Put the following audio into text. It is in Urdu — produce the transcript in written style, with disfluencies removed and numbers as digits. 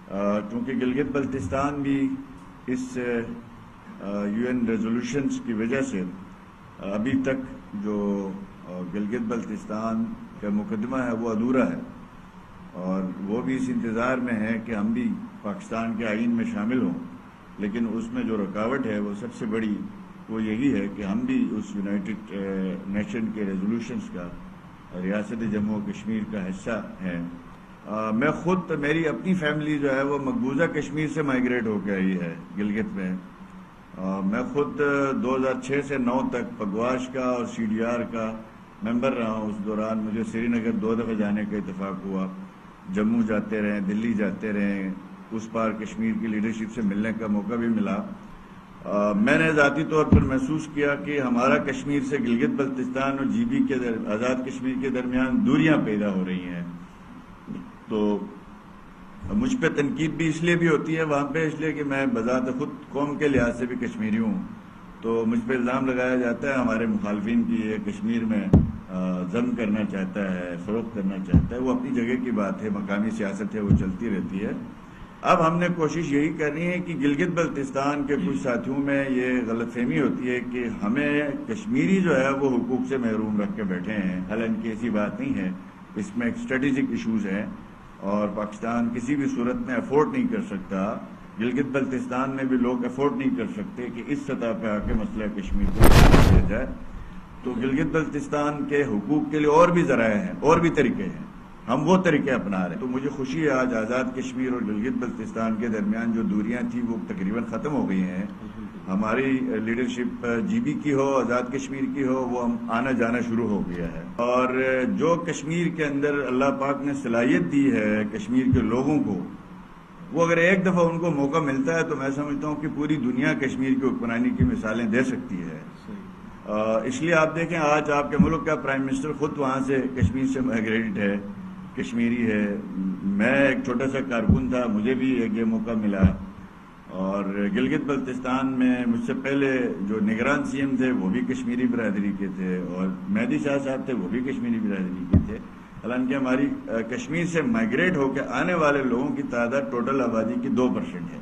چونکہ گلگت بلتستان بھی اس UN ریزولوشنز کی وجہ سے ابھی تک جو گلگت بلتستان کا مقدمہ ہے وہ ادھورا ہے، اور وہ بھی اس انتظار میں ہے کہ ہم بھی پاکستان کے آئین میں شامل ہوں. لیکن اس میں جو رکاوٹ ہے وہ سب سے بڑی وہ یہی ہے کہ ہم بھی اس یونائٹڈ نیشن کے ریزولوشنز کا ریاست جموں و کشمیر کا حصہ ہیں. میں خود، میری اپنی فیملی جو ہے وہ مقبوضہ کشمیر سے مائیگریٹ ہو کے آئی ہے گلگت میں. میں خود 2006 سے 2009 تک پگواش کا اور CDR کا ممبر رہا ہوں. اس دوران مجھے سری نگر 2 دفعہ جانے کا اتفاق ہوا، جموں جاتے رہے، دلی جاتے رہے، اس پار کشمیر کی لیڈرشپ سے ملنے کا موقع بھی ملا. میں نے ذاتی طور پر محسوس کیا کہ ہمارا کشمیر سے گلگت بلتستان اور GB کے آزاد کشمیر کے درمیان دوریاں پیدا ہو رہی ہیں. تو مجھ پہ تنقید بھی اس لیے بھی ہوتی ہے وہاں پہ، اس لیے کہ میں بذات خود قوم کے لحاظ سے بھی کشمیری ہوں. تو مجھ پہ الزام لگایا جاتا ہے ہمارے مخالفین کی، یہ کشمیر میں ضم کرنا چاہتا ہے، فروخت کرنا چاہتا ہے. وہ اپنی جگہ کی بات ہے، مقامی سیاست ہے، وہ چلتی رہتی ہے. اب ہم نے کوشش یہی کرنی ہے کہ گلگت بلتستان کے کچھ ساتھیوں میں یہ غلط فہمی ہوتی ہے کہ ہمیں کشمیری جو ہے وہ حقوق سے محروم رکھ کے بیٹھے ہیں. حالانکہ ایسی بات نہیں ہے، اس میں ایک اسٹریٹجک ایشوز ہیں اور پاکستان کسی بھی صورت میں افورڈ نہیں کر سکتا، گلگت بلتستان میں بھی لوگ افورڈ نہیں کر سکتے کہ اس سطح پہ آ کے مسئلہ کشمیر کو کیا جائے. تو گلگت بلتستان کے حقوق کے لیے اور بھی ذرائع ہیں، اور بھی طریقے ہیں، ہم وہ طریقے اپنا رہے ہیں. تو مجھے خوشی ہے آج آزاد کشمیر اور گلگت بلتستان کے درمیان جو دوریاں تھیں وہ تقریباً ختم ہو گئی ہیں. ہماری لیڈرشپ GB کی ہو، آزاد کشمیر کی ہو، وہ ہم آنا جانا شروع ہو گیا ہے. اور جو کشمیر کے اندر اللہ پاک نے صلاحیت دی ہے کشمیر کے لوگوں کو، وہ اگر ایک دفعہ ان کو موقع ملتا ہے تو میں سمجھتا ہوں کہ پوری دنیا کشمیر کی حکمرانی کی مثالیں دے سکتی ہے. اس لیے آپ دیکھیں آج آپ کے ملک کا پرائم منسٹر خود وہاں سے کشمیر سے مائیگریٹڈ ہے، کشمیری ہے. میں ایک چھوٹا سا کارکن تھا، مجھے بھی ایک یہ موقع ملا. اور گلگت بلتستان میں مجھ سے پہلے جو نگران CM تھے وہ بھی کشمیری برادری کے تھے، اور مہدی شاہ صاحب تھے وہ بھی کشمیری برادری کے تھے. حالانکہ ہماری کشمیر سے مائیگریٹ ہو کے آنے والے لوگوں کی تعداد ٹوٹل آبادی کی 2% ہے.